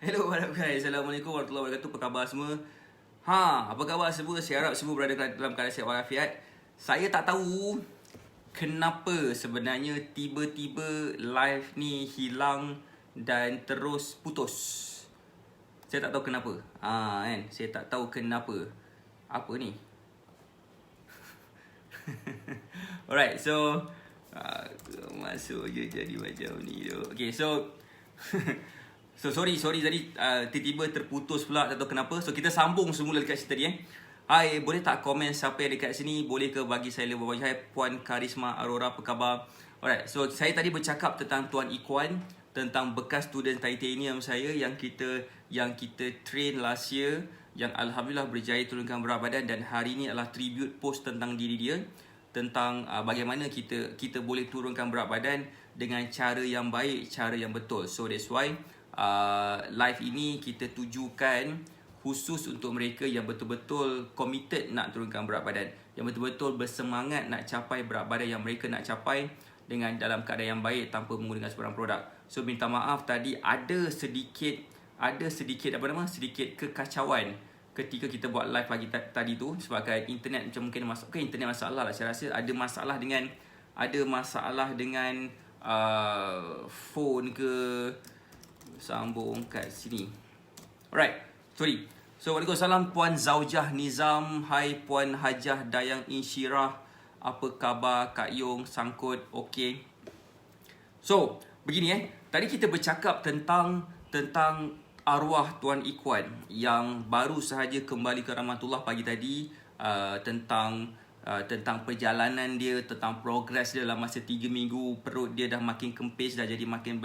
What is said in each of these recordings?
Hello, what up guys? Assalamualaikum warahmatullahi wabarakatuh. Apa khabar semua? Apa khabar semua? Saya harap semua berada dalam keadaan sihat walafiat. Saya tak tahu kenapa sebenarnya tiba-tiba live ni hilang dan terus putus. Saya tak tahu kenapa. Kan? Saya tak tahu kenapa. Apa ni? Alright, so masuk je jadi macam ni tu. Okay, so So sorry tadi tiba-tiba terputus pula, tak tahu kenapa. So kita sambung semula dekat sini tadi Hai, boleh tak komen siapa yang dekat sini? Boleh ke bagi saya lebih banyak? Hai Puan Karisma Aurora, apa khabar? Alright, so saya tadi bercakap tentang Tuan Ikhwan, tentang bekas student titanium saya yang kita train last year, yang alhamdulillah berjaya turunkan berat badan, dan hari ni adalah tribute post tentang diri dia, tentang bagaimana kita boleh turunkan berat badan dengan cara yang baik, cara yang betul. So that's why live ini kita tujukan khusus untuk mereka yang betul-betul committed nak turunkan berat badan, yang betul-betul bersemangat nak capai berat badan yang mereka nak capai dengan dalam keadaan yang baik tanpa menggunakan sebarang produk. So minta maaf tadi ada sedikit sedikit kekacauan ketika kita buat live pagi tadi tu, sebabkan internet macam mungkin internet masalah lah. Saya rasa ada masalah dengan phone ke, sambung kat sini. Alright, sorry. So Waalaikumsalam Puan Zaujah Nizam. Hai Puan Hajah Dayang Insyirah, apa khabar Kak Yong sangkut? Okay. So begini tadi kita bercakap tentang arwah Tuan Ikhwan yang baru sahaja kembali ke rahmatullah pagi tadi, tentang perjalanan dia, tentang progres dia dalam masa 3 minggu. Perut dia dah makin kempis, dah jadi makin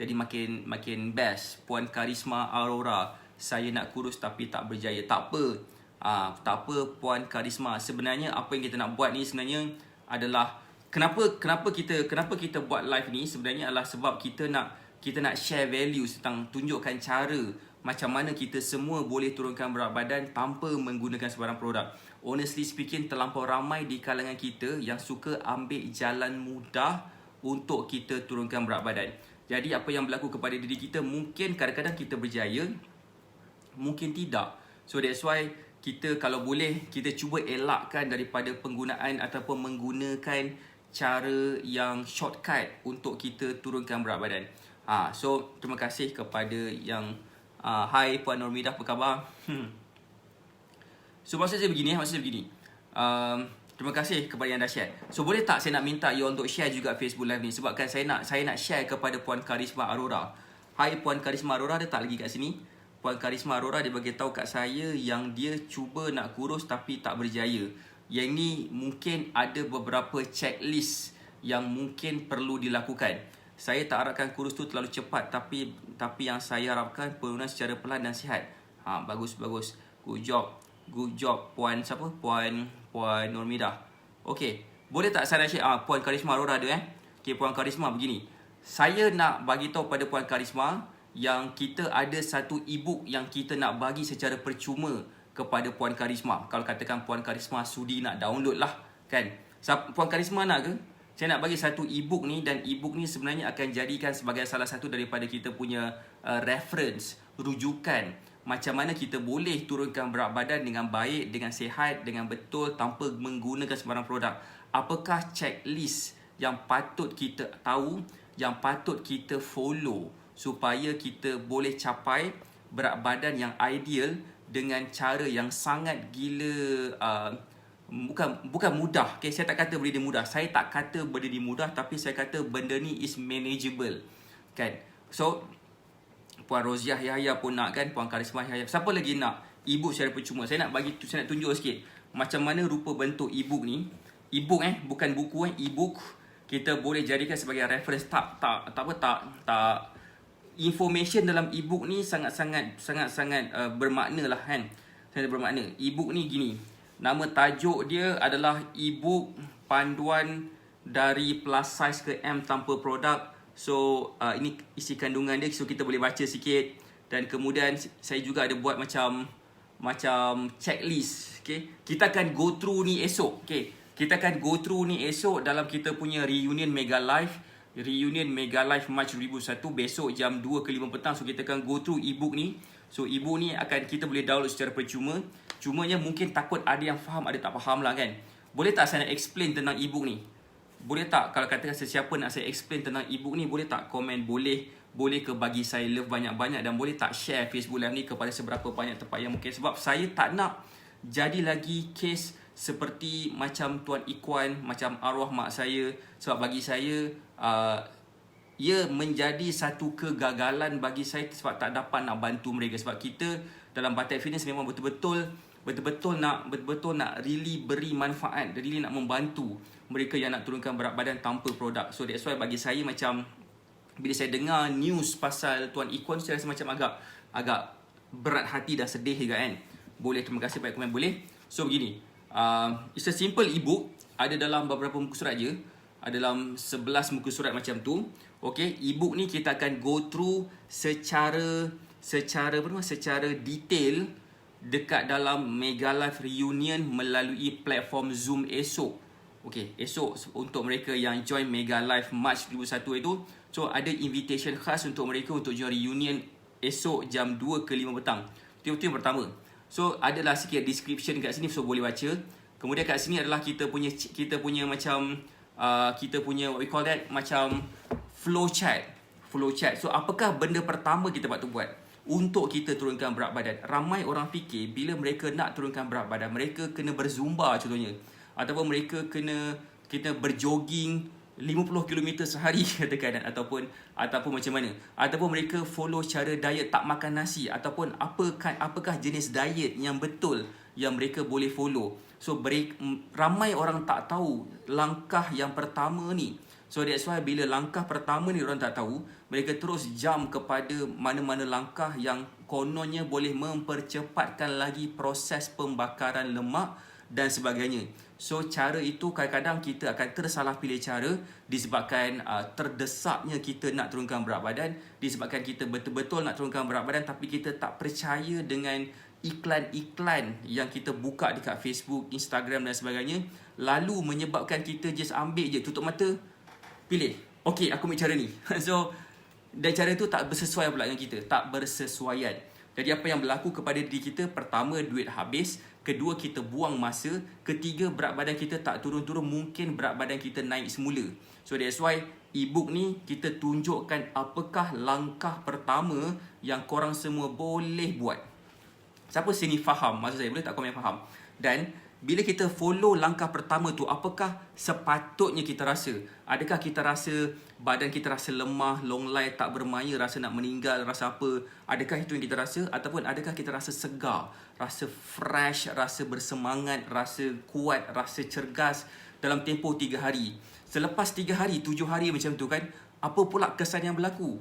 jadi makin best. Puan Karisma Aurora, saya nak kurus tapi tak berjaya. Tak apa Puan Karisma. Sebenarnya apa yang kita nak buat ni sebenarnya adalah kenapa kita buat live ni sebenarnya adalah sebab kita nak share values, tentang tunjukkan cara macam mana kita semua boleh turunkan berat badan tanpa menggunakan sebarang produk. Honestly speaking, terlampau ramai di kalangan kita yang suka ambil jalan mudah untuk kita turunkan berat badan. Jadi apa yang berlaku kepada diri kita, mungkin kadang-kadang kita berjaya, mungkin tidak. So that's why kita kalau boleh, kita cuba elakkan daripada penggunaan ataupun menggunakan cara yang shortcut untuk kita turunkan berat badan. So terima kasih kepada yang hai Puan Normidah, apa khabar? So maksud saya begini. Terima kasih kepada yang dah share. So boleh tak saya nak minta you untuk share juga Facebook Live ni, sebabkan saya nak share kepada Puan Karisma Aurora. Hai Puan Karisma Aurora, ada tak lagi kat sini? Puan Karisma Aurora dia bagi tahu kat saya yang dia cuba nak kurus tapi tak berjaya. Yang ni mungkin ada beberapa checklist yang mungkin perlu dilakukan. Saya tak harapkan kurus tu terlalu cepat, tapi yang saya harapkan penurunan secara perlahan dan sihat. Bagus. Good job Puan siapa? Puan Normidah. Okey, boleh tak saya share Puan Karisma Aurora ada Okey, Puan Karisma begini. Saya nak bagi tahu pada Puan Karisma yang kita ada satu e-book yang kita nak bagi secara percuma kepada Puan Karisma. Kalau katakan Puan Karisma sudi nak download lah kan. Puan Karisma nak ke? Saya nak bagi satu e-book ni, dan e-book ni sebenarnya akan jadikan sebagai salah satu daripada kita punya reference, rujukan macam mana kita boleh turunkan berat badan dengan baik, dengan sihat, dengan betul, tanpa menggunakan sebarang produk. Apakah checklist yang patut kita tahu, yang patut kita follow supaya kita boleh capai berat badan yang ideal dengan cara yang sangat gila, bukan mudah. Okay, saya tak kata benda ni mudah. Saya tak kata benda ni mudah, tapi saya kata benda ni is manageable. Kan? So Puan Roziah Yahya pun nak kan, Puan Karisma Yahya. Siapa lagi nak e-book secara percuma? Saya nak tunjuk sikit macam mana rupa bentuk e-book ni. E-book bukan buku e-book. Kita boleh jadikan sebagai reference. Tak information dalam e-book ni sangat bermakna lah kan. Sangat bermakna. E-book ni gini. Nama tajuk dia adalah e-book panduan dari plus size ke M tanpa produk. So ini isi kandungan dia, so kita boleh baca sikit. Dan kemudian saya juga ada buat macam checklist. Okay, kita akan go through ni esok. Okay, kita akan go through ni esok dalam kita punya reunion mega live. Reunion Mega Live March 2001 besok jam 2 ke 5 petang. So kita akan go through ebook ni. So ebook ni akan kita boleh download secara percuma. Cumanya mungkin takut ada yang faham, ada tak faham lah kan. Boleh tak saya nak explain tentang ebook ni? Boleh tak kalau katakan sesiapa nak saya explain tentang ebook ni, boleh tak komen? Boleh ke bagi saya love banyak-banyak, dan boleh tak share Facebook Live ni kepada seberapa banyak tempat yang mungkin. Sebab saya tak nak jadi lagi kes seperti macam Tuan Ikwan, macam arwah mak saya. Sebab bagi saya ia menjadi satu kegagalan bagi saya sebab tak dapat nak bantu mereka. Sebab kita dalam Batik Fitness memang betul-betul nak really beri manfaat, really nak membantu mereka yang nak turunkan berat badan tanpa produk. So that's why bagi saya macam bila saya dengar news pasal Tuan Ikwan, saya rasa macam agak berat hati dan sedih juga kan. Boleh, terima kasih banyak komen boleh. So begini, it's a simple ebook, ada dalam beberapa muka surat je, ada dalam 11 muka surat macam tu. Okay, ebook ni kita akan go through secara detail dekat dalam Mega Live Reunion melalui platform Zoom esok. Okay, esok untuk mereka yang join Mega Live March 2001 itu, so ada invitation khas untuk mereka untuk join reunion esok jam 2 ke 5 petang. Itu yang pertama. So adalah sikit description kat sini, so boleh baca. Kemudian kat sini adalah kita punya macam kita punya what we call that, macam flow chart. So apakah benda pertama kita patut buat untuk kita turunkan berat badan? Ramai orang fikir bila mereka nak turunkan berat badan, mereka kena berzumba contohnya, ataupun mereka kena berjoging 50 km sehari katakan, ataupun macam mana, ataupun mereka follow cara diet tak makan nasi, ataupun apakah jenis diet yang betul yang mereka boleh follow. So ramai orang tak tahu langkah yang pertama ni. So that's why bila langkah pertama ni orang tak tahu, mereka terus jump kepada mana-mana langkah yang kononnya boleh mempercepatkan lagi proses pembakaran lemak dan sebagainya. So cara itu kadang-kadang kita akan tersalah pilih cara disebabkan terdesaknya kita nak turunkan berat badan, disebabkan kita betul-betul nak turunkan berat badan tapi kita tak percaya dengan iklan-iklan yang kita buka dekat Facebook, Instagram dan sebagainya, lalu menyebabkan kita just ambil je, tutup mata, pilih, okey aku ambil cara ni. So dan cara tu tak bersesuaian pula dengan kita, tak bersesuaian. Jadi apa yang berlaku kepada diri kita? Pertama, duit habis. Kedua, kita buang masa. Ketiga, berat badan kita tak turun-turun, mungkin berat badan kita naik semula. So that's why ebook ni kita tunjukkan apakah langkah pertama yang korang semua boleh buat. Siapa sini faham? Maksud saya, boleh tak komen faham? Dan bila kita follow langkah pertama tu, apakah sepatutnya kita rasa? Adakah kita rasa badan kita rasa lemah, long life, tak bermaya, rasa nak meninggal, rasa apa? Adakah itu yang kita rasa? Ataupun adakah kita rasa segar, rasa fresh, rasa bersemangat, rasa kuat, rasa cergas dalam tempoh 3 hari? Selepas 3 hari, 7 hari macam tu kan, apa pula kesan yang berlaku?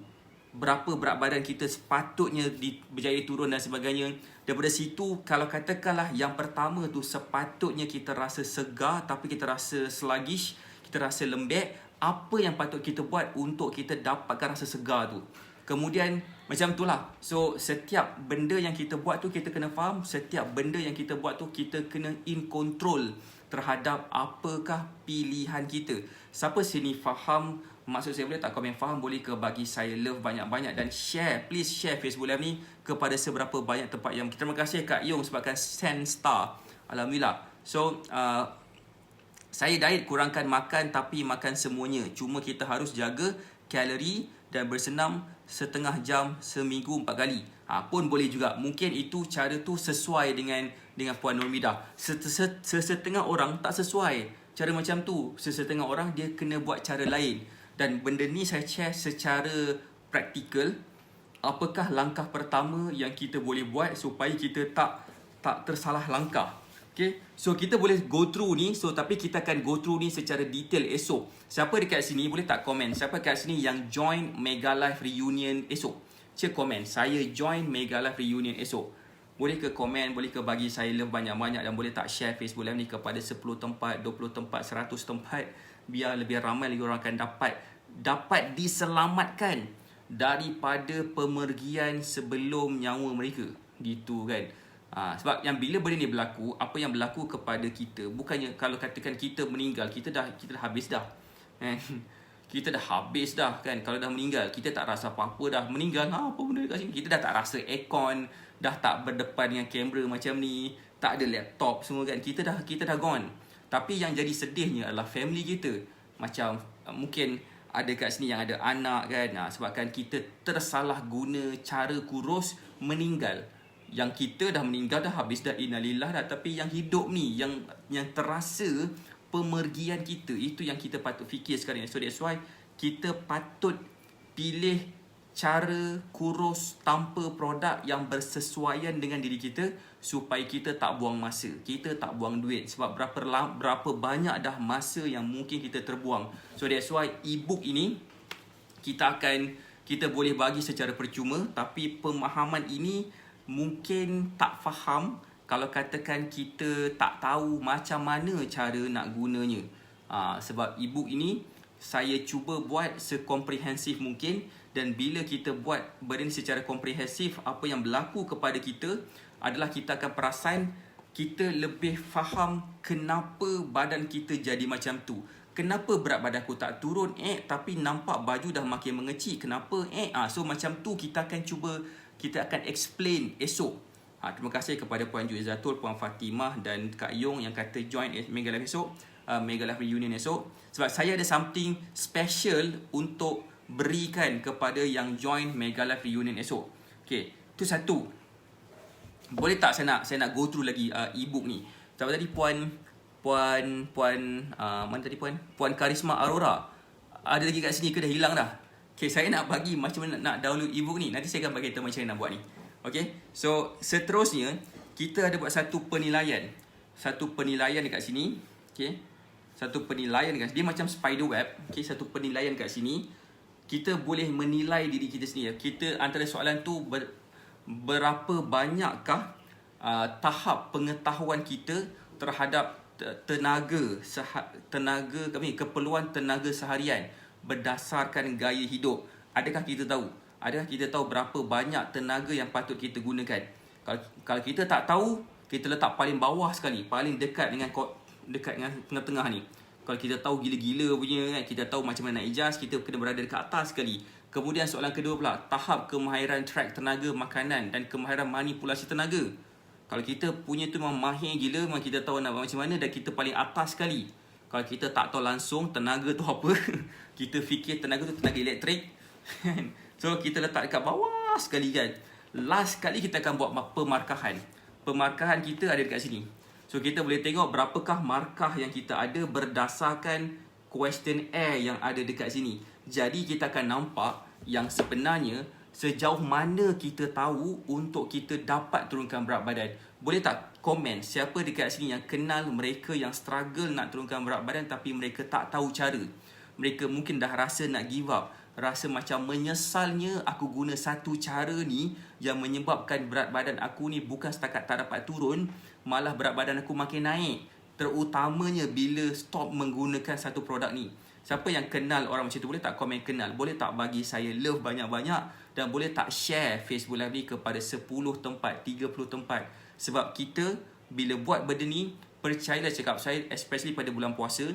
Berapa berat badan kita sepatutnya berjaya turun dan sebagainya. Daripada situ, kalau katakanlah yang pertama tu sepatutnya kita rasa segar tapi kita rasa sluggish, kita rasa lembek, apa yang patut kita buat untuk kita dapatkan rasa segar tu? Kemudian macam itulah. So setiap benda yang kita buat tu kita kena faham, setiap benda yang kita buat tu kita kena in control terhadap apakah pilihan kita. Siapa sini faham maksud saya? Boleh tak komen faham? Boleh ke bagi saya love banyak-banyak dan share, please share Facebook Live ni kepada seberapa banyak tempat yang. Terima kasih Kak Yong sebabkan send star. Alhamdulillah. So saya diet kurangkan makan tapi makan semuanya. Cuma kita harus jaga kalori dan bersenam setengah jam seminggu 4 kali. Pun boleh juga. Mungkin itu cara tu sesuai dengan Puan Nurmidah. Sesetengah orang tak sesuai cara macam tu. Sesetengah orang dia kena buat cara lain. Dan benda ni saya share secara praktikal. Apakah langkah pertama yang kita boleh buat supaya kita tak tersalah langkah. Okay? So kita boleh go through ni. So tapi kita akan go through ni secara detail esok. Siapa dekat sini boleh tak komen? Siapa dekat sini yang join Mega Live Reunion esok? Cik komen, saya join Mega Live Reunion esok. Boleh ke komen, boleh ke bagi saya love banyak-banyak dan boleh tak share Facebook Live ni kepada 10 tempat, 20 tempat, 100 tempat, biar lebih ramai lagi orang akan dapat diselamatkan daripada pemergian sebelum nyawa mereka. Gitu kan. Sebab yang bila benda ni berlaku, apa yang berlaku kepada kita, bukannya kalau katakan kita meninggal, kita dah habis dah. kita dah habis dah kan. Kalau dah meninggal, kita tak rasa apa-apa dah. Meninggal, apa benda kat sini. Kita dah tak rasa aircon, dah tak berdepan dengan kamera macam ni, tak ada laptop semua kan. Kita dah gone. Tapi yang jadi sedihnya adalah family kita. Macam mungkin ada kat sini yang ada anak kan. Sebabkan kita tersalah guna cara kurus, meninggal. Yang kita dah meninggal dah, habis dah, innalillah dah. Tapi yang hidup ni, yang terasa pemergian kita, itu yang kita patut fikir sekarang. So that's why kita patut pilih cara kurus tanpa produk yang bersesuaian dengan diri kita, supaya kita tak buang masa, kita tak buang duit. Sebab berapa banyak dah masa yang mungkin kita terbuang. So that's why ebook ini kita boleh bagi secara percuma, tapi pemahaman ini mungkin tak faham kalau katakan kita tak tahu macam mana cara nak gunanya. Sebab ebook ini saya cuba buat sekomprehensif mungkin. Dan bila kita buat benda secara komprehensif, apa yang berlaku kepada kita adalah kita akan perasan kita lebih faham kenapa badan kita jadi macam tu. Kenapa berat badan aku tak turun, tapi nampak baju dah makin mengecil. Kenapa? So macam tu kita akan explain esok. Terima kasih kepada Puan Juizatul, Puan Fatimah dan Kak Yong yang kata join Mega Live esok, Mega Live Reunion esok. Sebab saya ada something special untuk berikan kepada yang join Mega Live Reunion esok. Okay, tu satu. Boleh tak saya nak go through lagi ebook ni. Sebab tadi Puan mana tadi Puan Karisma Aurora ada lagi kat sini ke dah hilang dah? Okay, saya nak bagi macam mana nak download ebook ni. Nanti saya akan bagi tahu macam mana nak buat ni. Okay, so seterusnya kita ada buat satu penilaian dekat sini. Okay, satu penilaian dekat sini. Dia macam spider web. Okay, satu penilaian kat sini. Kita boleh menilai diri kita sendiri. Kita antara soalan tu berapa banyakkah tahap pengetahuan kita terhadap keperluan tenaga seharian berdasarkan gaya hidup. Adakah kita tahu? Adakah kita tahu berapa banyak tenaga yang patut kita gunakan? Kalau kita tak tahu, kita letak paling bawah sekali, paling dekat dengan tengah-tengah ni. Kalau kita tahu gila-gila punya kan, kita tahu macam mana nak adjust, kita kena berada dekat atas sekali. Kemudian soalan kedua pula, tahap kemahiran track tenaga makanan dan kemahiran manipulasi tenaga. Kalau kita punya tu memang mahir gila, memang kita tahu nak buat macam mana dan kita paling atas sekali. Kalau kita tak tahu langsung tenaga tu apa, kita fikir tenaga tu tenaga elektrik. So kita letak dekat bawah sekali kan. Last sekali kita akan buat pemarkahan. Pemarkahan kita ada dekat sini. So kita boleh tengok berapakah markah yang kita ada berdasarkan questionnaire yang ada dekat sini. Jadi kita akan nampak yang sebenarnya sejauh mana kita tahu untuk kita dapat turunkan berat badan. Boleh tak komen siapa dekat sini yang kenal mereka yang struggle nak turunkan berat badan tapi mereka tak tahu cara. Mereka mungkin dah rasa nak give up, rasa macam menyesalnya aku guna satu cara ni yang menyebabkan berat badan aku ni bukan setakat tak dapat turun, malah berat badan aku makin naik. Terutamanya bila stop menggunakan satu produk ni. Siapa yang kenal orang macam tu, boleh tak komen kenal? Boleh tak bagi saya love banyak-banyak? Dan boleh tak share Facebook Live ni kepada 10 tempat, 30 tempat? Sebab kita bila buat benda ni, percayalah cakap saya, especially pada bulan puasa,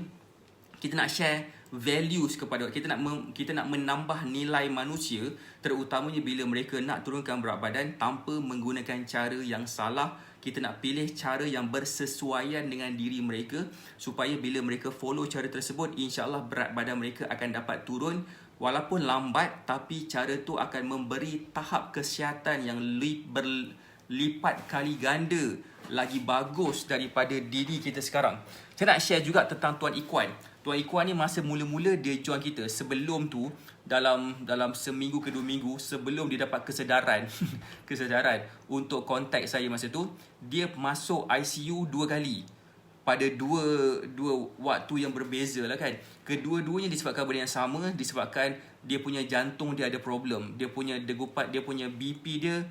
kita nak share values kepada kita nak menambah nilai manusia, terutamanya bila mereka nak turunkan berat badan tanpa menggunakan cara yang salah. Kita nak pilih cara yang bersesuaian dengan diri mereka, supaya bila mereka follow cara tersebut, insya-Allah berat badan mereka akan dapat turun. Walaupun lambat, tapi cara tu akan memberi tahap kesihatan yang berlipat kali ganda lagi bagus daripada diri kita sekarang. Saya nak share juga tentang Tuan Ikwan. Tuan Ikwan ni masa mula-mula dia join kita, sebelum tu dalam seminggu ke 2 minggu sebelum dia dapat kesedaran untuk kontak saya masa tu, dia masuk ICU 2 kali pada dua waktu yang berbeza lah kan. Kedua-duanya disebabkan benda yang sama, disebabkan dia punya jantung dia ada problem, dia punya degupat, dia punya BP dia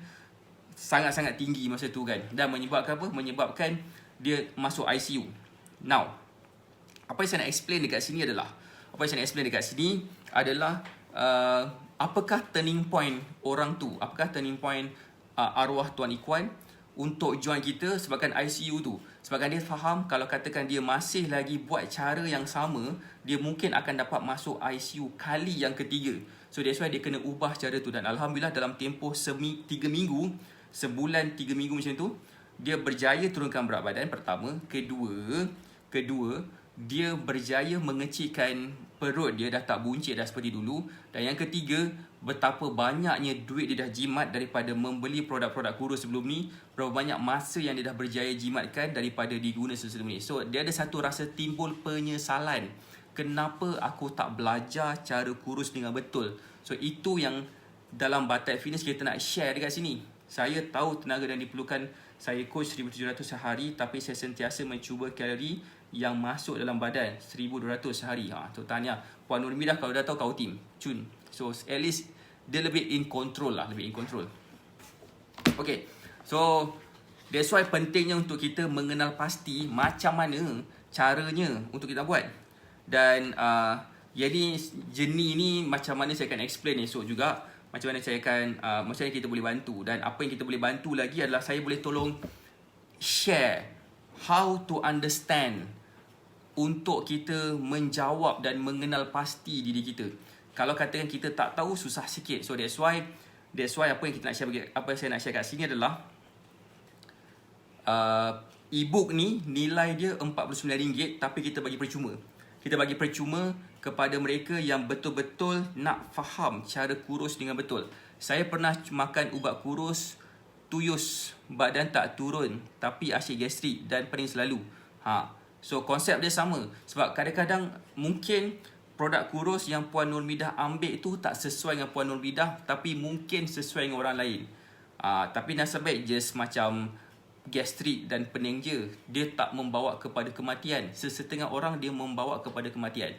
sangat-sangat tinggi masa tu kan, dan menyebabkan apa? Menyebabkan dia masuk ICU. Now, apa yang saya nak explain dekat sini adalah apakah turning point orang tu, apakah turning point arwah Tuan Ikwan untuk join kita sebabkan ICU tu. Sebabkan dia faham kalau katakan dia masih lagi buat cara yang sama, dia mungkin akan dapat masuk ICU kali yang ketiga. So that's why dia kena ubah cara tu. Dan Alhamdulillah dalam tempoh 3 minggu, sebulan 3 minggu macam tu, dia berjaya turunkan berat badan pertama. Kedua, dia berjaya mengecilkan perut dia, dah tak buncit dah seperti dulu. Dan yang ketiga, betapa banyaknya duit dia dah jimat daripada membeli produk-produk kurus sebelum ni, berapa banyak masa yang dia dah berjaya jimatkan daripada diguna sebelum ni. So dia ada satu rasa timbul penyesalan, kenapa aku tak belajar cara kurus dengan betul. So itu yang dalam Batak Fitness kita nak share dekat sini. Saya tahu tenaga yang diperlukan. Saya coach 1700 sehari, tapi saya sentiasa mencuba kalori yang masuk dalam badan 1200 sehari. Tu tanya Puan Nurmidah, kalau dah tahu kau tim cun. So at least dia lebih in control lah, lebih in control. Okay, so that's why pentingnya untuk kita mengenal pasti macam mana caranya untuk kita buat. Dan jadi jenis ni macam mana saya akan explain esok juga, macam mana saya akan macam mana kita boleh bantu. Dan apa yang kita boleh bantu lagi adalah saya boleh tolong share how to understand untuk kita menjawab dan mengenal pasti diri kita. Kalau katakan kita tak tahu, susah sikit. So that's why apa yang kita nak share, apa yang saya nak share kat sini adalah e-book ni nilai dia RM49, tapi kita bagi percuma. Kita bagi percuma kepada mereka yang betul-betul nak faham cara kurus dengan betul. Saya pernah makan ubat kurus, tuyus, badan tak turun, tapi asyik gastrik dan pening selalu. So konsep dia sama. Sebab kadang-kadang mungkin produk kurus yang Puan Nurmidah ambil tu tak sesuai dengan Puan Nurmidah, tapi mungkin sesuai dengan orang lain. Tapi nasib baik just macam gastrik dan pening je, dia tak membawa kepada kematian. Sesetengah orang dia membawa kepada kematian,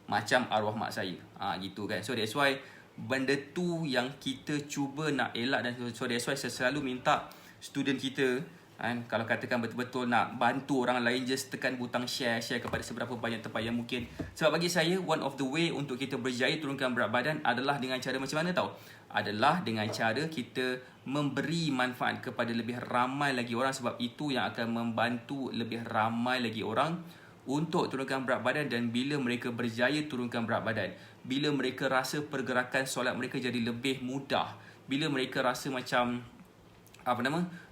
macam arwah mak saya. Gitu kan. So that's why benda tu yang kita cuba nak elak. Dan so that's why saya selalu minta student kita, kalau katakan betul-betul nak bantu orang lain, just tekan butang share kepada seberapa banyak tempat yang mungkin. Sebab bagi saya, one of the way untuk kita berjaya turunkan berat badan adalah dengan cara macam mana tahu? Adalah dengan cara kita memberi manfaat kepada lebih ramai lagi orang. Sebab itu yang akan membantu lebih ramai lagi orang untuk turunkan berat badan. Dan bila mereka berjaya turunkan berat badan, bila mereka rasa pergerakan solat mereka jadi lebih mudah, bila mereka rasa macam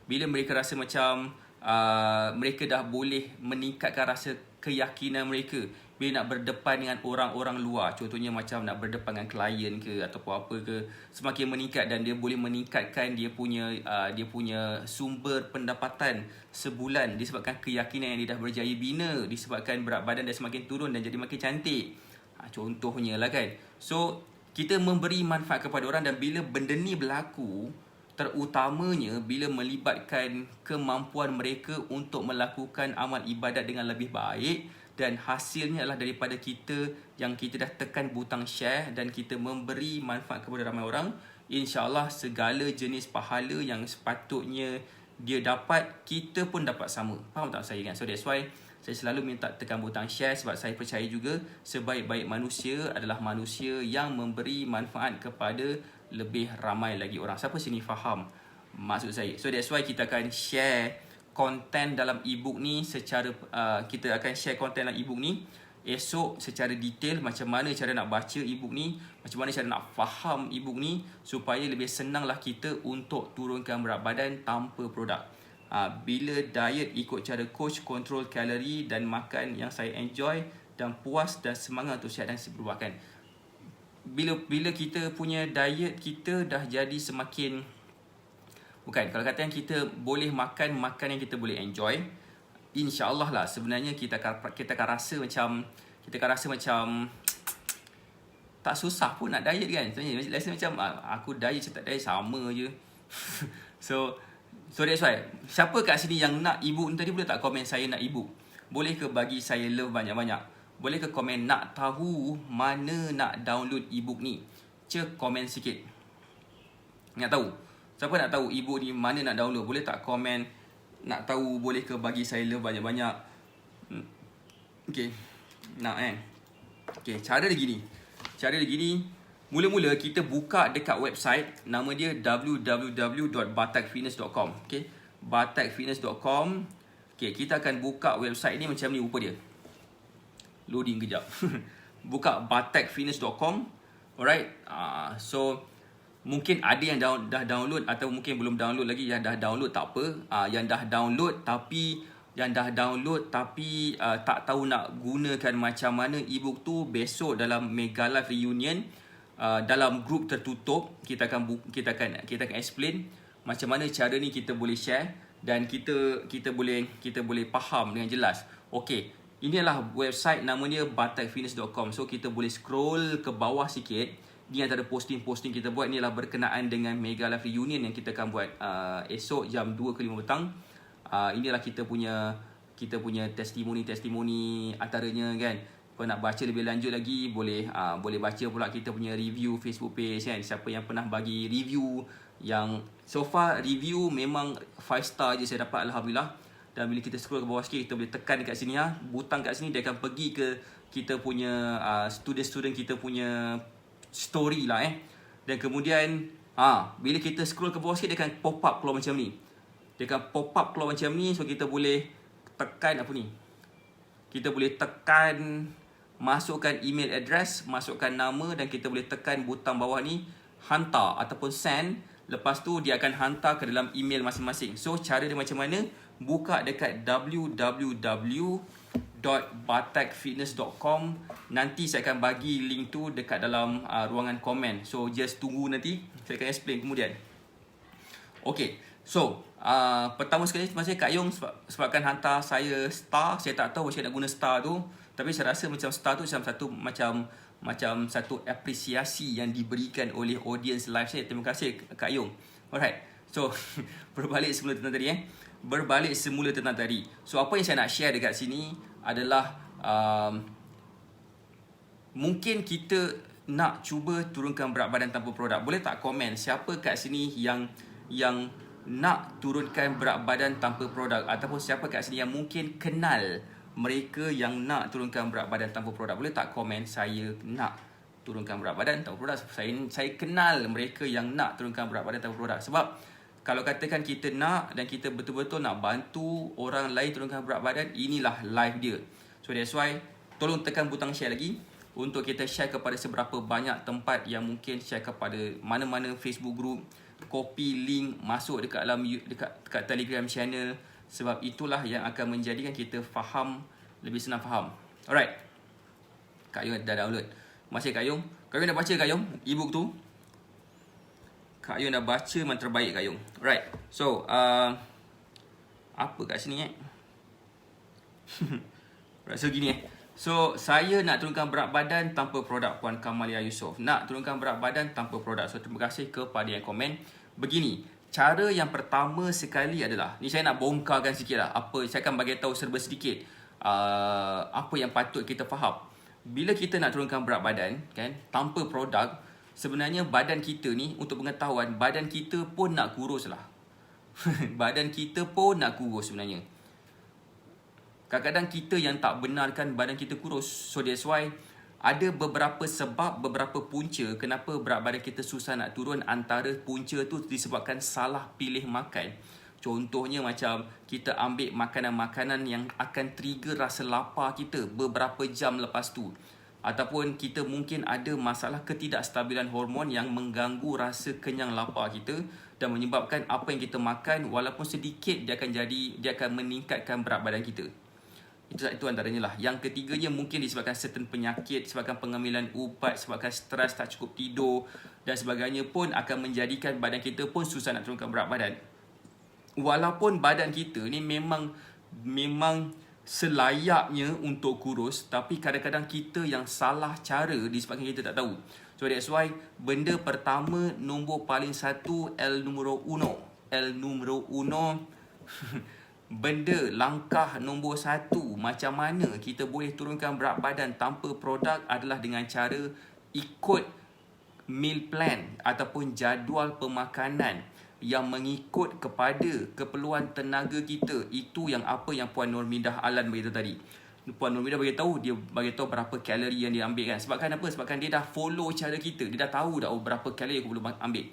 bila mereka rasa macam mereka dah boleh meningkatkan rasa keyakinan mereka bila nak berdepan dengan orang-orang luar, contohnya macam nak berdepan dengan klien ke ataupun apa ke, semakin meningkat. Dan dia boleh meningkatkan dia punya sumber pendapatan sebulan disebabkan keyakinan yang dia dah berjaya bina, disebabkan berat badan dia semakin turun dan jadi makin cantik. Contohnya lah kan. So kita memberi manfaat kepada orang, dan bila benda ni berlaku, terutamanya bila melibatkan kemampuan mereka untuk melakukan amal ibadat dengan lebih baik, dan hasilnya adalah daripada kita yang kita dah tekan butang share dan kita memberi manfaat kepada ramai orang, insya-Allah segala jenis pahala yang sepatutnya dia dapat, kita pun dapat sama. Faham tak saya kan? So that's why saya selalu minta tekan butang share, sebab saya percaya juga sebaik-baik manusia adalah manusia yang memberi manfaat kepada lebih ramai lagi orang. Siapa sini faham maksud saya? So that's why kita akan share konten dalam e-book ni secara kita akan share konten dalam e-book ni esok secara detail, macam mana cara nak baca e-book ni, macam mana cara nak faham e-book ni, supaya lebih senanglah kita untuk turunkan berat badan tanpa produk. Bila diet ikut cara coach, kontrol kalori dan makan yang saya enjoy dan puas dan semangat untuk sihat dan berubah kan. Bila kita punya diet kita dah jadi semakin, bukan, kalau kata yang kita boleh makan yang kita boleh enjoy, insya-Allah lah sebenarnya kita akan rasa macam tak susah pun nak diet kan. Sebenarnya rasa macam aku diet tak diet sama je. So that's why, siapa kat sini yang nak e-book ni tadi, boleh tak komen saya nak e-book? Boleh ke bagi saya love banyak-banyak? Boleh ke komen nak tahu mana nak download e-book ni? Cek komen sikit. Nak tahu? Siapa nak tahu e-book ni mana nak download? Boleh tak komen nak tahu? Boleh ke bagi saya love banyak-banyak? Okay. Nak kan? Okay, cara dia gini. Mula-mula kita buka dekat website, nama dia www.batakfitness.com. Okay, batakfitness.com. Okay, kita akan buka website ni macam ni rupa dia. Loading kejap. Buka batekfitness.com. Alright. So mungkin ada yang dah download atau mungkin belum download lagi. Yang dah download tak apa. Yang dah download tapi tak tahu nak gunakan macam mana ebook tu, besok dalam Mega Live Reunion dalam grup tertutup kita akan explain macam mana cara ni kita boleh share dan kita boleh faham dengan jelas. Okey, inilah website, namanya batekfitness.com. So kita boleh scroll ke bawah sikit. Ni antara posting-posting kita buat ni adalah berkenaan dengan Mega Live Reunion yang kita akan buat esok jam 2 ke 5 petang. Inilah kita punya testimoni antaranya kan. Kalau nak baca lebih lanjut lagi boleh baca pula kita punya review Facebook page kan. Siapa yang pernah bagi review, yang so far review memang 5 star je saya dapat, alhamdulillah. Dan bila kita scroll ke bawah sikit, kita boleh tekan dekat sini butang kat sini, dia akan pergi ke kita punya student kita punya story lah Dan kemudian bila kita scroll ke bawah sikit, dia akan pop up keluar macam ni. Dia akan pop up keluar macam ni. So kita boleh tekan kita boleh tekan masukkan email address, masukkan nama, dan kita boleh tekan butang bawah ni hantar ataupun send. Lepas tu dia akan hantar ke dalam email masing-masing. So cara dia macam mana? Buka dekat www.batekfitness.com. Nanti saya akan bagi link tu dekat dalam ruangan komen. So just tunggu, nanti saya akan explain kemudian. Okay, so pertama sekali terima kasih Kak Yong sebabkan hantar saya star. Saya tak tahu macam nak guna star tu, tapi saya rasa macam star tu macam satu apresiasi yang diberikan oleh audience live saya. Terima kasih Kak Yong. Alright, so berbalik semula tentang tadi. So apa yang saya nak share dekat sini adalah mungkin kita nak cuba turunkan berat badan tanpa produk. Boleh tak komen siapa kat sini yang nak turunkan berat badan tanpa produk, ataupun siapa kat sini yang mungkin kenal mereka yang nak turunkan berat badan tanpa produk. Boleh tak komen, saya nak turunkan berat badan tanpa produk. Saya kenal mereka yang nak turunkan berat badan tanpa produk. Sebab kalau katakan kita nak dan kita betul-betul nak bantu orang lain turunkan berat badan, inilah live dia. So that's why tolong tekan butang share lagi untuk kita share kepada seberapa banyak tempat yang mungkin, share kepada mana-mana Facebook group, copy link masuk dekat dalam dekat Telegram channel. Sebab itulah yang akan menjadikan kita faham, lebih senang faham. Alright, Kak Yong dah download. Masih Kak Yong? Kak Yong dah baca Kak Yong ebook tu? Kak Yong dah baca, memang terbaik Kak Yong. Alright, so apa kat sini Right, so gini So saya nak turunkan berat badan tanpa produk, Puan Kamalia Yusof. Nak turunkan berat badan tanpa produk. So terima kasih kepada yang komen. Begini, cara yang pertama sekali adalah, ni saya nak bongkarkan sikit lah. Saya akan bagi tahu serba sedikit apa yang patut kita faham. Bila kita nak turunkan berat badan kan tanpa produk, sebenarnya badan kita ni, untuk pengetahuan, badan kita pun nak kurus lah. Badan kita pun nak kurus sebenarnya. Kadang-kadang kita yang tak benarkan badan kita kurus. So that's why ada beberapa sebab, beberapa punca kenapa berat badan kita susah nak turun. Antara punca tu disebabkan salah pilih makan. Contohnya macam kita ambil makanan-makanan yang akan trigger rasa lapar kita beberapa jam lepas tu. Ataupun kita mungkin ada masalah ketidakstabilan hormon yang mengganggu rasa kenyang lapar kita dan menyebabkan apa yang kita makan walaupun sedikit dia akan meningkatkan berat badan kita. Itu antaranya lah. Yang ketiganya mungkin disebabkan certain penyakit, disebabkan pengambilan ubat, disebabkan stres, tak cukup tidur dan sebagainya pun akan menjadikan badan kita pun susah nak turunkan berat badan. Walaupun badan kita ni memang selayaknya untuk kurus, tapi kadang-kadang kita yang salah cara disebabkan kita tak tahu. So that's why benda pertama, nombor paling satu, el numero uno benda langkah nombor satu macam mana kita boleh turunkan berat badan tanpa produk adalah dengan cara ikut meal plan ataupun jadual pemakanan yang mengikut kepada keperluan tenaga kita. Itu yang apa yang Puan Nurmidah Alan beritahu tadi. Puan Nurmidah beritahu, dia beritahu berapa kalori yang dia ambil kan. Sebabkan apa? Sebabkan dia dah follow cara kita. Dia dah tahu dah berapa kalori aku perlu ambil.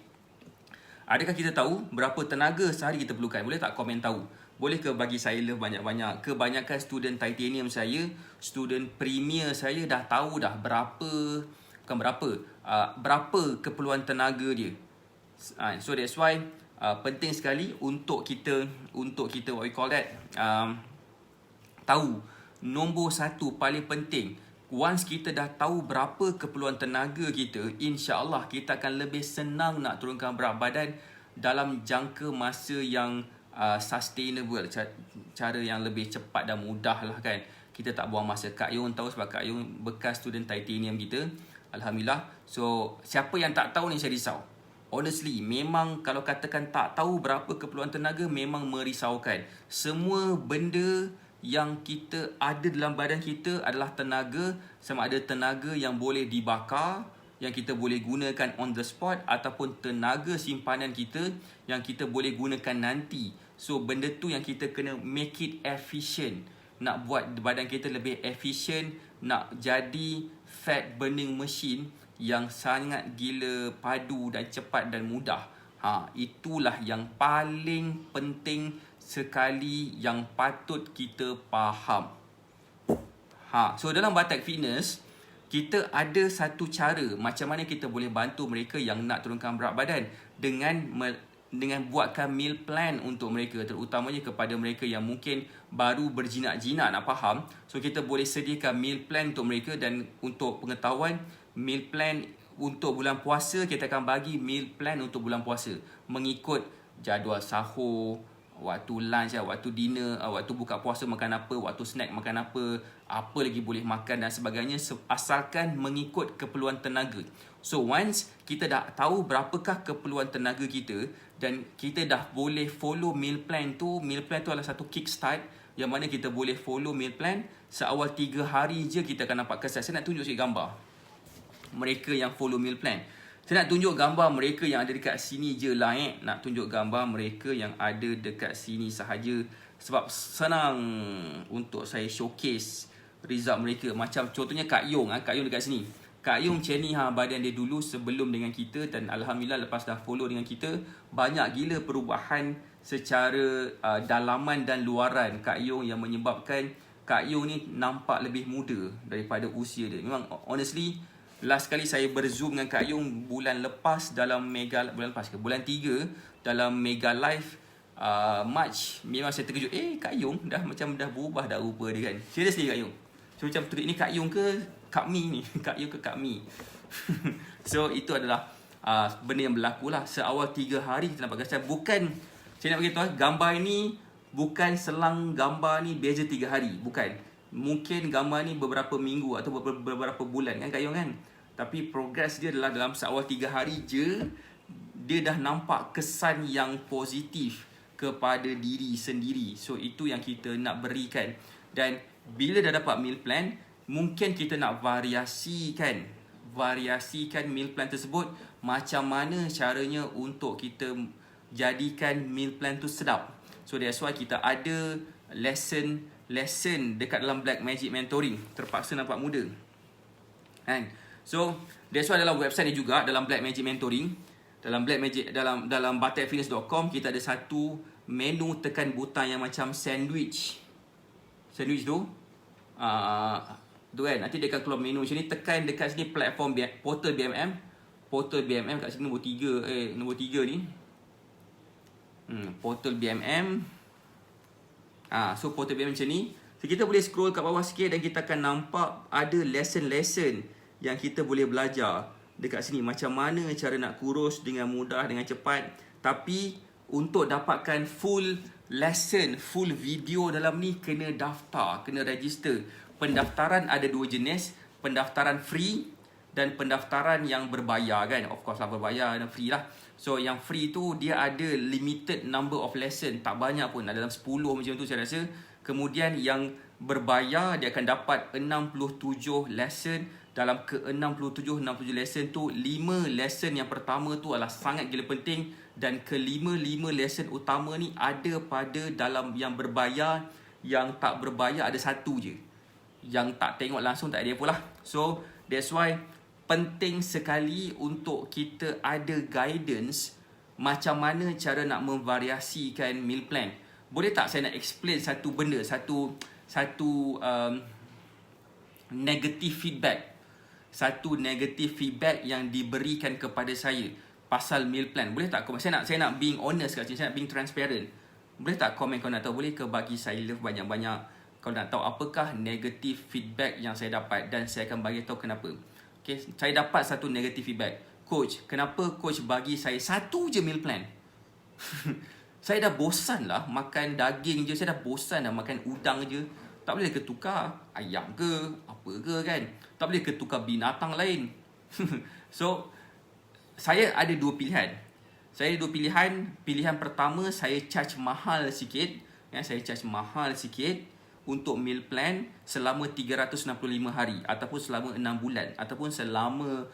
Adakah kita tahu berapa tenaga sehari kita perlukan? Boleh tak komen tahu? boleh ke bagi saya love banyak-banyak? Kebanyakan student titanium saya, student premier saya dah tahu dah berapa keperluan tenaga dia. So that's why penting sekali untuk kita what we call that, tahu. Nombor satu paling penting, once kita dah tahu berapa keperluan tenaga kita, insya-Allah kita akan lebih senang nak turunkan berat badan dalam jangka masa yang sustainable, cara yang lebih cepat dan mudah lah kan. Kita tak buang masa. Kak Yung tahu sebab Kak Yung bekas student titanium kita, Alhamdulillah. So siapa yang tak tahu ni saya risau. Honestly, memang kalau katakan tak tahu berapa keperluan tenaga, memang merisaukan. Semua benda yang kita ada dalam badan kita adalah tenaga, sama ada tenaga yang boleh dibakar, yang kita boleh gunakan on the spot, ataupun tenaga simpanan kita yang kita boleh gunakan nanti. So benda tu yang kita kena make it efficient. Nak buat badan kita lebih efficient, nak jadi fat burning machine yang sangat gila padu dan cepat dan mudah. Itulah yang paling penting sekali yang patut kita faham. So dalam Batak Fitness, kita ada satu cara macam mana kita boleh bantu mereka yang nak turunkan berat badan dengan buatkan meal plan untuk mereka, terutamanya kepada mereka yang mungkin baru berjinak-jinak nak faham. So kita boleh sediakan meal plan untuk mereka, dan untuk pengetahuan, meal plan untuk bulan puasa, kita akan bagi meal plan untuk bulan puasa mengikut jadual sahur, waktu lunch, waktu dinner, waktu buka puasa makan apa, waktu snack makan apa lagi boleh makan dan sebagainya, asalkan mengikut keperluan tenaga. So once kita dah tahu berapakah keperluan tenaga kita dan kita dah boleh follow meal plan tu adalah satu kickstart yang mana kita boleh follow meal plan. Seawal 3 hari je kita akan nampak kesan. Saya nak tunjuk sikit gambar mereka yang follow meal plan. Saya nak tunjuk gambar mereka yang ada dekat sini je lah. Nak tunjuk gambar mereka yang ada dekat sini sahaja, sebab senang untuk saya showcase result mereka. Macam contohnya Kak Yung. Kak Yung dekat sini. Kak Yung macam ni badan dia dulu sebelum dengan kita, dan Alhamdulillah lepas dah follow dengan kita, banyak gila perubahan secara dalaman dan luaran Kak Yung, yang menyebabkan Kak Yung ni nampak lebih muda daripada usia dia. Memang honestly, last kali saya berzoom dengan Kak Yung bulan 3 dalam Mega Live March, memang saya terkejut. Kak Yung dah berubah dah rupa dia kan. Seriously Kak Yung. So macam ni Kak Yung ke Kak Mi ni? Kak Yung ke Kak Mi? So itu adalah benda yang berlaku lah. Seawal 3 hari kita nampak kesan. Bukan, saya nak beritahu, gambar ni bukan selang gambar ni beza 3 hari. Bukan. Mungkin gambar ni beberapa minggu atau beberapa bulan kan Kak Yung kan. Tapi progress dia adalah dalam seawal 3 hari je, dia dah nampak kesan yang positif kepada diri sendiri. So itu yang kita nak berikan. Dan bila dah dapat meal plan, mungkin kita nak variasikan meal plan tersebut. Macam mana caranya untuk kita jadikan meal plan tu sedap. So that's why kita ada lesson dekat dalam Black Magic Mentoring. Terpaksa nampak muda kan? So that's why dalam website ni juga, dalam Black Magic Mentoring, dalam batakfitness.com, kita ada satu menu tekan butang yang macam sandwich tu. Tu kan, nanti dia akan keluar menu macam ni. Tekan dekat sini platform portal BMM kat sini nombor 3 ni. Portal BMM. So portal BMM macam ni. So kita boleh scroll kat bawah sikit dan kita akan nampak ada lesson yang kita boleh belajar dekat sini. Macam mana cara nak kurus dengan mudah, dengan cepat. Tapi untuk dapatkan full lesson, full video dalam ni, kena daftar, kena register. Pendaftaran ada 2 jenis, pendaftaran free dan pendaftaran yang berbayar kan. Of course lah, berbayar dan free lah. So yang free tu dia ada limited number of lesson, tak banyak pun, ada dalam 10 macam tu saya rasa. Kemudian yang berbayar dia akan dapat 67 lesson. Dalam ke-67 lesson tu, 5 lesson yang pertama tu adalah sangat gila penting, dan ke-5 lesson utama ni ada pada dalam yang berbayar. Yang tak berbayar ada 1 je. Yang tak tengok langsung tak ada pula. So that's why penting sekali untuk kita ada guidance macam mana cara nak memvariasikan meal plan. boleh tak saya nak explain satu benda, satu negative feedback. Satu negative feedback yang diberikan kepada saya pasal meal plan. Boleh tak komen? Saya nak being honest kat sini, saya nak being transparent. Boleh tak komen kalau nak tahu? Boleh ke bagi saya love banyak-banyak kalau nak tahu apakah negative feedback yang saya dapat, dan saya akan bagi tahu kenapa. Okay, saya dapat satu negative feedback. Coach, kenapa coach bagi saya satu je meal plan? Saya dah bosan lah makan daging je, saya dah bosan dah makan udang je. Tak boleh ke tukar ayam ke apa ke kan? Tak boleh ke tukar binatang lain. So saya ada dua pilihan. Pilihan pertama, saya charge mahal sikit. Saya charge mahal sikit untuk meal plan selama 365 hari ataupun selama 6 bulan ataupun selama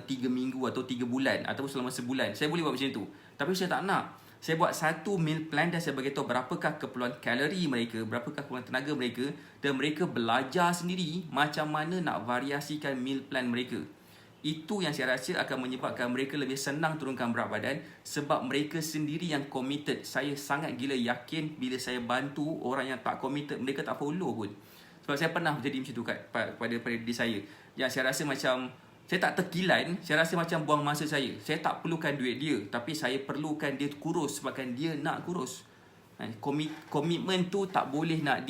3 minggu atau 3 bulan ataupun selama sebulan. Saya boleh buat macam tu. Tapi saya tak nak. Saya buat satu meal plan dan saya beritahu berapakah keperluan kalori mereka, berapakah keperluan tenaga mereka, dan mereka belajar sendiri macam mana nak variasikan meal plan mereka. Itu yang saya rasa akan menyebabkan mereka lebih senang turunkan berat badan sebab mereka sendiri yang committed. Saya sangat gila yakin bila saya bantu orang yang tak committed, mereka tak follow pun. Sebab saya pernah jadi macam tu pada diri saya. Yang saya rasa macam saya tak terkilan, saya rasa macam buang masa saya. Saya tak perlukan duit dia, tapi saya perlukan dia kurus sebabkan dia nak kurus. Komitmen tu tak boleh nak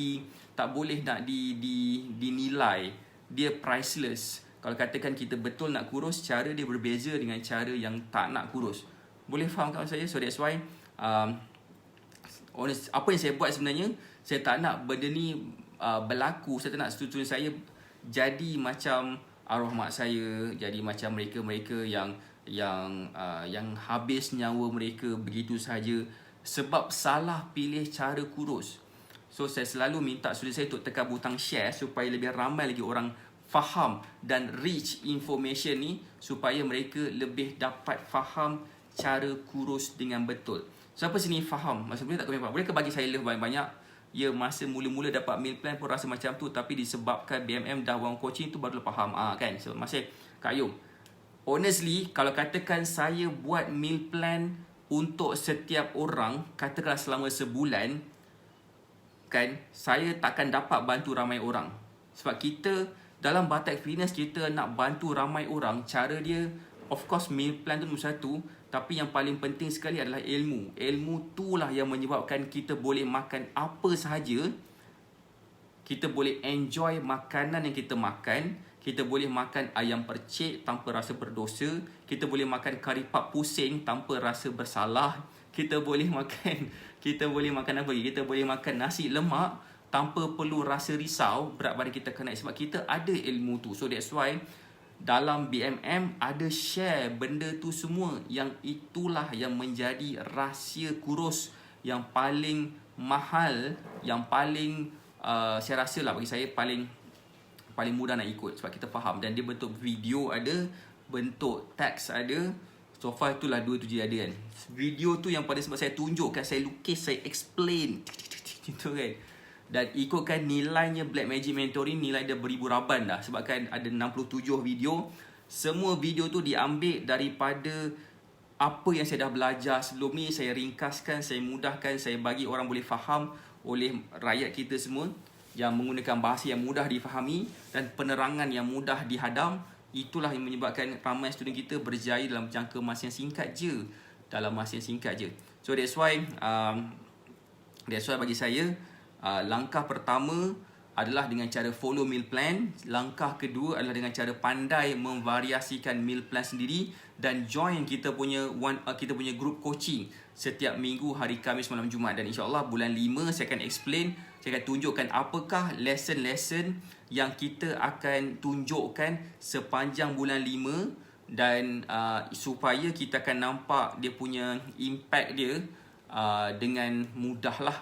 dinilai. Dia priceless. Kalau katakan kita betul nak kurus, cara dia berbeza dengan cara yang tak nak kurus. Boleh faham kawan saya? So that's why apa yang saya buat sebenarnya, saya tak nak benda ni berlaku. Saya tak nak student saya jadi macam arwah mak saya, jadi macam mereka yang habis nyawa mereka begitu saja sebab salah pilih cara kurus. So saya selalu minta student saya untuk tekan butang share supaya lebih ramai lagi orang faham dan reach information ni supaya mereka lebih dapat faham cara kurus dengan betul. Siapa sini faham? Masa boleh tak komen? Boleh ke bagi saya love banyak-banyak? Ya, masa mula-mula dapat meal plan pun rasa macam tu, tapi disebabkan BMM dah buang coaching tu baru faham. Kan? So masih Kak Yung, honestly, kalau katakan saya buat meal plan untuk setiap orang, katakanlah selama sebulan, kan, saya takkan dapat bantu ramai orang. Sebab kita dalam Batak Fitness, kita nak bantu ramai orang. Cara dia, of course meal plan tu nombor satu, tapi yang paling penting sekali adalah ilmu. Ilmu itulah yang menyebabkan kita boleh makan apa sahaja. Kita boleh enjoy makanan yang kita makan. Kita boleh makan ayam percik tanpa rasa berdosa. Kita boleh makan kari pap pusing tanpa rasa bersalah. Kita boleh makan apa lagi? Kita boleh makan nasi lemak tanpa perlu rasa risau berat badan kita akan naik sebab kita ada ilmu tu. So that's why dalam BMM ada share benda tu semua, yang itulah yang menjadi rahsia kurus yang paling mahal, yang paling saya rasa lah bagi saya paling mudah nak ikut sebab kita faham, dan dia bentuk video ada, bentuk teks ada. So far itulah dua tu je ada kan. Video tu yang pada sebab saya tunjukkan, saya lukis, saya explain gitu kan. Dan ikutkan nilainya Black Magic Mentoring, nilai dia beribu raban dah. Sebab kan ada 67 video. Semua video tu diambil daripada apa yang saya dah belajar sebelum ni. Saya ringkaskan, saya mudahkan, saya bagi orang boleh faham oleh rakyat kita semua, yang menggunakan bahasa yang mudah difahami dan penerangan yang mudah dihadam. Itulah yang menyebabkan ramai student kita berjaya dalam jangka masa yang singkat je. So that's why bagi saya, langkah pertama adalah dengan cara follow meal plan. Langkah kedua adalah dengan cara pandai memvariasikan meal plan sendiri, dan join kita punya group coaching setiap minggu hari Khamis malam Jumaat. Dan insyaAllah bulan 5 saya akan explain, saya akan tunjukkan apakah lesson-lesson yang kita akan tunjukkan sepanjang bulan 5, dan supaya kita akan nampak dia punya impact dia dengan mudah lah.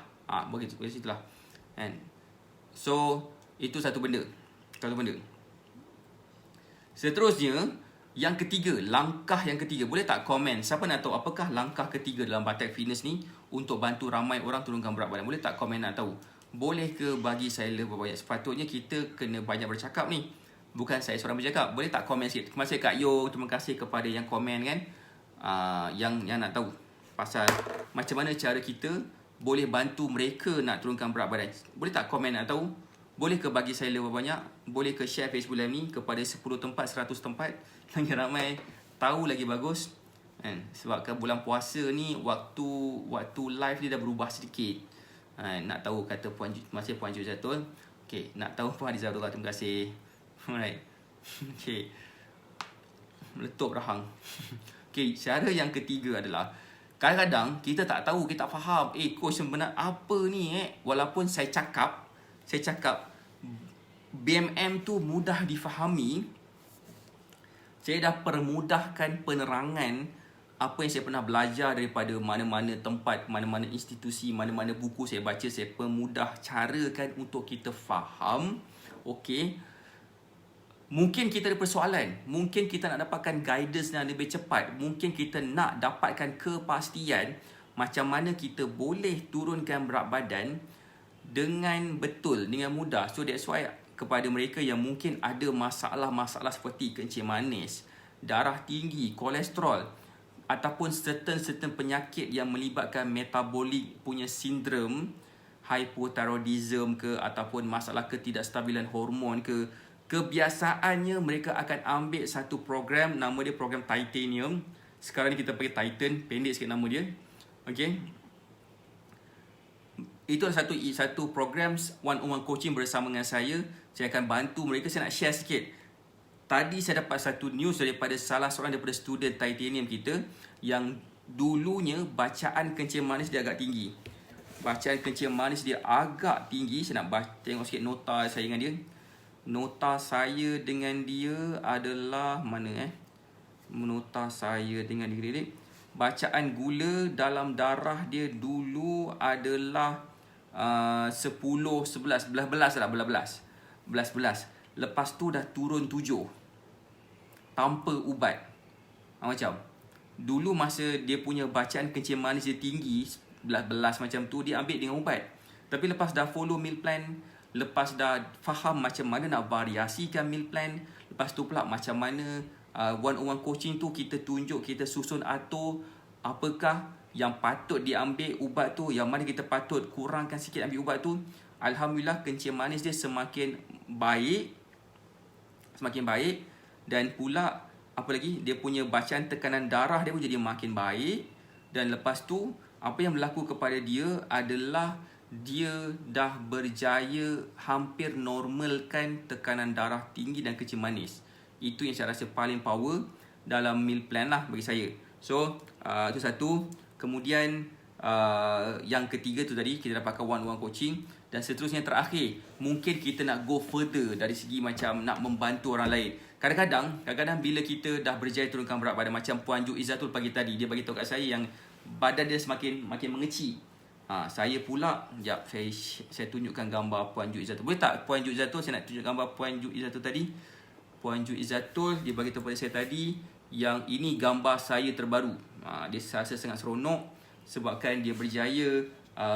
Begitulah kan. So itu satu benda. Seterusnya, yang ketiga, langkah yang ketiga. Boleh tak komen siapa nak tahu apakah langkah ketiga dalam Batak Fitness ni untuk bantu ramai orang turunkan berat badan? Boleh tak komen nak tahu? Boleh ke bagi saya love banyak? Sepatutnya kita kena banyak bercakap ni, bukan saya seorang bercakap. Boleh tak komen sikit? Terima kasih Kak Yo, terima kasih kepada yang komen kan, yang nak tahu pasal macam mana cara kita boleh bantu mereka nak turunkan berat badan? Boleh tak komen nak tahu? Boleh ke bagi saya lebih banyak? Boleh ke share Facebook Live ni kepada 10 tempat, 100 tempat? Lagi ramai tahu lagi bagus. Kan? Sebab bulan puasa ni waktu live dia dah berubah sedikit. Nak tahu kata masih Puan Ju Zatul. Okay, nak tahu Puan Hadiza Abdullah, terima kasih. Alright. Okay. Meletup rahang. Okay, cara yang ketiga adalah kadang-kadang kita tak tahu, kita tak faham. Coach sebenarnya apa ni Walaupun saya cakap BMM tu mudah difahami. Saya dah permudahkan penerangan apa yang saya pernah belajar daripada mana-mana tempat, mana-mana institusi, mana-mana buku saya baca. Saya permudah carakan untuk kita faham. Okay. Mungkin kita ada persoalan, mungkin kita nak dapatkan guidance yang lebih cepat, mungkin kita nak dapatkan kepastian macam mana kita boleh turunkan berat badan dengan betul, dengan mudah. So that's why kepada mereka yang mungkin ada masalah-masalah seperti kencing manis, darah tinggi, kolesterol, ataupun certain penyakit yang melibatkan metabolic punya sindrom, hypothyroidism ke, ataupun masalah ketidakstabilan hormon ke, kebiasaannya mereka akan ambil satu program, nama dia program Titanium. Sekarang ni kita pakai Titan, pendek sikit nama dia. Okay. Itu adalah satu program one-on-one coaching bersama dengan saya. Saya akan bantu mereka. Saya nak share sikit. Tadi saya dapat satu news daripada salah seorang daripada student Titanium kita yang dulunya bacaan kencing manis dia agak tinggi. Bacaan kencing manis dia agak tinggi. Saya nak tengok sikit nota saya dengan dia. Nota saya dengan dia adalah mana Nota saya dengan dia. Bacaan gula dalam darah dia dulu adalah 10, 11. Lepas tu dah turun 7 tanpa ubat. Macam dulu masa dia punya bacaan kencing manis dia tinggi 11 macam tu, dia ambil dengan ubat. Tapi lepas dah follow meal plan, lepas dah faham macam mana nak variasikan meal plan, lepas tu pula macam mana one-on-one coaching tu kita tunjuk, kita susun atur apakah yang patut diambil ubat tu, yang mana kita patut kurangkan sikit ambil ubat tu. Alhamdulillah kencing manis dia semakin baik. Dan pula apa lagi, dia punya bacaan tekanan darah dia pun jadi makin baik. Dan lepas tu apa yang berlaku kepada dia adalah dia dah berjaya hampir normalkan tekanan darah tinggi dan kencing manis. Itu yang saya rasa paling power dalam meal plan lah bagi saya. So itu satu. Kemudian yang ketiga tu tadi, kita dapatkan one-on-one coaching. Dan seterusnya terakhir, mungkin kita nak go further dari segi macam nak membantu orang lain. Kadang-kadang bila kita dah berjaya turunkan berat badan, macam Puan Ju Izzatul pagi tadi, dia bagi tahu kat saya yang badan dia makin mengecil. Saya pula, sekejap, saya tunjukkan gambar Puan Ju Izzatul. Boleh tak Puan Ju Izzatul, saya nak tunjuk gambar Puan Ju Izzatul tadi. Puan Ju Izzatul, dia bagi tahu pada saya tadi yang ini gambar saya terbaru. Dia rasa sangat seronok sebabkan dia berjaya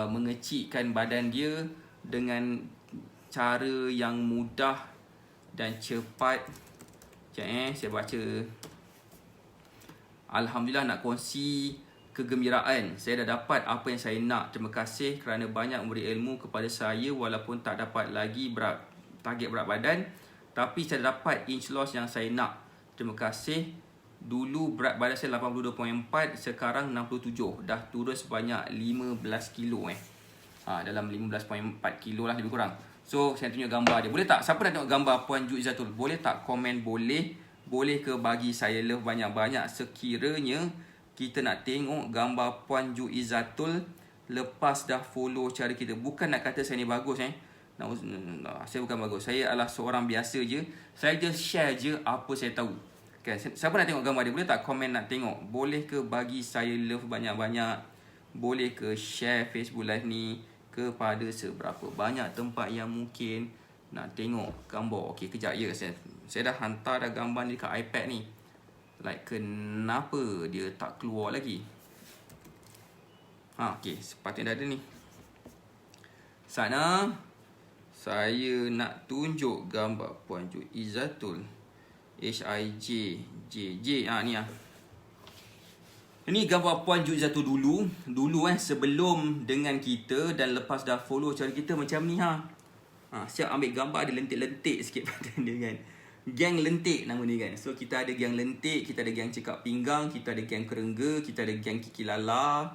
mengecilkan badan dia dengan cara yang mudah dan cepat. Sekejap saya baca. Alhamdulillah, nak kongsi kegembiraan. Saya dah dapat apa yang saya nak. Terima kasih kerana banyak memberi ilmu kepada saya walaupun tak dapat lagi target berat badan. Tapi saya dapat inch loss yang saya nak. Terima kasih. Dulu berat badan saya 82.4, sekarang 67. Dah turun sebanyak 15 kilo dalam 15.4 kilo lah lebih kurang. So saya tunjuk gambar dia. Boleh tak? Siapa nak tengok gambar Puan Ju Izzatul? Boleh tak komen boleh? Boleh ke bagi saya love banyak-banyak sekiranya kita nak tengok gambar Puan Ju Izzatul lepas dah follow cara kita. Bukan nak kata saya ni bagus saya bukan bagus. Saya adalah seorang biasa je. Saya just share je apa saya tahu. Okay, siapa nak tengok gambar dia? Boleh tak komen nak tengok? Boleh ke bagi saya love banyak-banyak? Boleh ke share Facebook Live ni kepada seberapa banyak tempat yang mungkin nak tengok gambar? Okey, kejap ya. Saya dah hantar dah gambar ni dekat iPad ni. Like, kenapa dia tak keluar lagi? Okey, sepatutnya dah ada ni. Sana, saya nak tunjuk gambar Puan Ju Izzatul. HIJ ni . Ini gambar Puan Juizatul dulu sebelum dengan kita dan lepas dah follow cara kita macam ni siap ambil gambar ada lentik-lentik sikit pada dia kan. Geng lentik nama ni kan. So kita ada geng lentik, kita ada geng cekak pinggang, kita ada geng kerengga, kita ada geng kiki lala,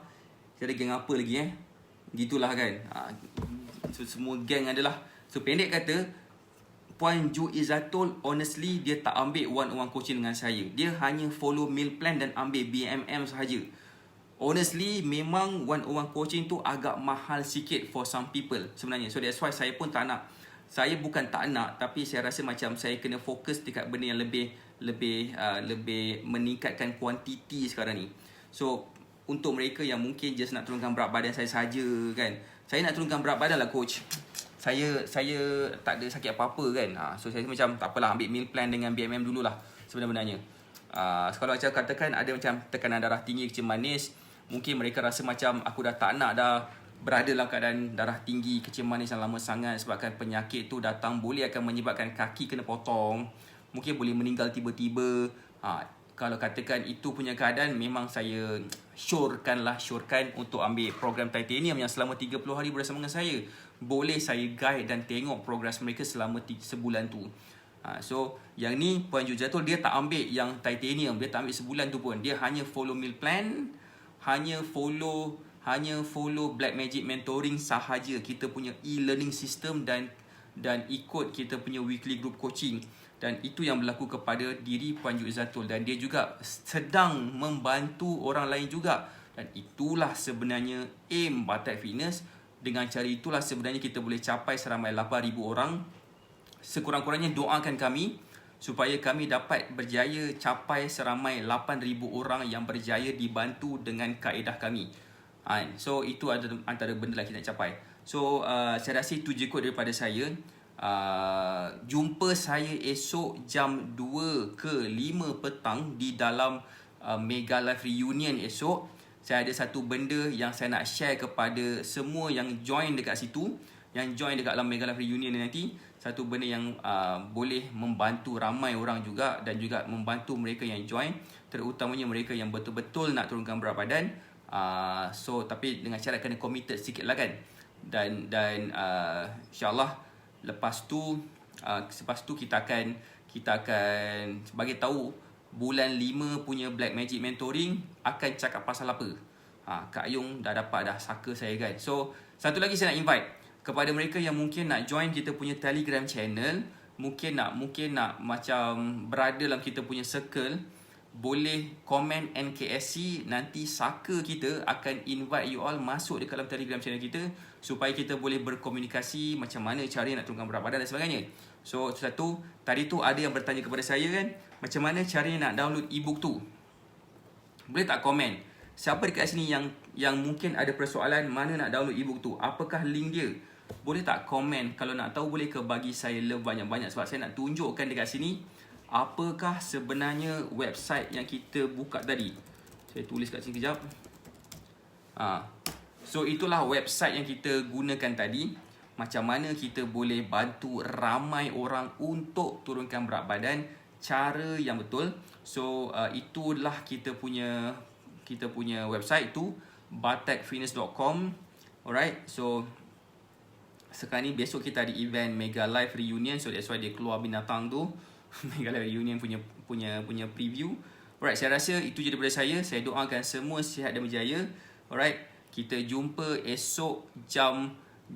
kita ada geng apa lagi gitulah kan. So semua geng adalah. So pendek kata, Puan Juizatul honestly dia tak ambil one-on-one coaching dengan saya. Dia hanya follow meal plan dan ambil BMM sahaja. Honestly memang one-on-one coaching tu agak mahal sikit for some people sebenarnya. So that's why saya pun tak nak. Saya bukan tak nak, tapi saya rasa macam saya kena fokus dekat benda yang lebih meningkatkan kuantiti sekarang ni. So untuk mereka yang mungkin just nak turunkan berat badan saya saja kan. Saya nak turunkan berat badan lah coach. Saya tak ada sakit apa-apa kan. So saya macam tak apalah, ambil meal plan dengan BMM dululah sebenarnya. Kalau macam katakan ada macam tekanan darah tinggi, kecil manis, mungkin mereka rasa macam aku dah tak nak dah berada dalam keadaan darah tinggi, kecil manis yang lama sangat sebabkan penyakit tu datang boleh akan menyebabkan kaki kena potong, mungkin boleh meninggal tiba-tiba. Kalau katakan itu punya keadaan, memang saya syorkan untuk ambil program Titanium yang selama 30 hari bersama dengan saya. Boleh saya guide dan tengok progress mereka selama sebulan tu. So yang ni Puan Juizatul dia tak ambil yang Titanium, dia tak ambil sebulan tu pun. Dia hanya follow meal plan, hanya follow Black Magic Mentoring sahaja, kita punya e-learning system dan ikut kita punya weekly group coaching. Dan itu yang berlaku kepada diri Puan Juizatul. Dan dia juga sedang membantu orang lain juga. Dan itulah sebenarnya aim Batak Fitness. Dengan cara itulah sebenarnya kita boleh capai seramai 8,000 orang. Sekurang-kurangnya doakan kami supaya kami dapat berjaya capai seramai 8,000 orang yang berjaya dibantu dengan kaedah kami. So itu antara benda yang kita nak capai. So saya rasa itu je kot daripada saya. Jumpa saya esok jam 2 ke 5 petang di dalam Mega Live Reunion esok. Saya ada satu benda yang saya nak share kepada semua yang join dekat situ, yang join dekat dalam Mega Live Reunion nanti. Satu benda yang boleh membantu ramai orang juga dan juga membantu mereka yang join, terutamanya mereka yang betul-betul nak turunkan berat badan. So tapi dengan syarat kena committed sikit lah kan. Dan insyaAllah lepas tu kita akan bagi tahu bulan 5 punya Black Magic Mentoring akan cakap pasal apa. Kak Ayung dah dapat dah saka saya kan. So satu lagi saya nak invite kepada mereka yang mungkin nak join kita punya Telegram channel, mungkin nak macam berada dalam kita punya circle, boleh komen NKSC, nanti saka kita akan invite you all masuk dekat dalam Telegram channel kita supaya kita boleh berkomunikasi macam mana cara nak turunkan berat badan dan sebagainya. So satu, tadi tu ada yang bertanya kepada saya kan, macam mana caranya nak download ebook tu. Boleh tak komen? Siapa dekat sini yang mungkin ada persoalan mana nak download ebook tu? Apakah link dia? Boleh tak komen? Kalau nak tahu boleh ke bagi saya love banyak-banyak sebab saya nak tunjukkan dekat sini apakah sebenarnya website yang kita buka tadi. Saya tulis kat sini kejap. So itulah website yang kita gunakan tadi. Macam mana kita boleh bantu ramai orang untuk turunkan berat badan, cara yang betul. So itulah kita punya website tu, batakfitness.com. Alright. So sekarang ni besok kita ada event Mega Live Reunion. So that's why dia keluar binatang tu. Mega Live Reunion punya preview. Alright, saya rasa itu je daripada saya. Saya doakan semua sihat dan berjaya. Alright, kita jumpa esok jam 2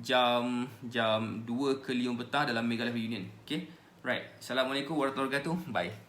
ke 5 petang dalam Mega Live Reunion. Okay. Right. Assalamualaikum warahmatullahi wabarakatuh. Bye.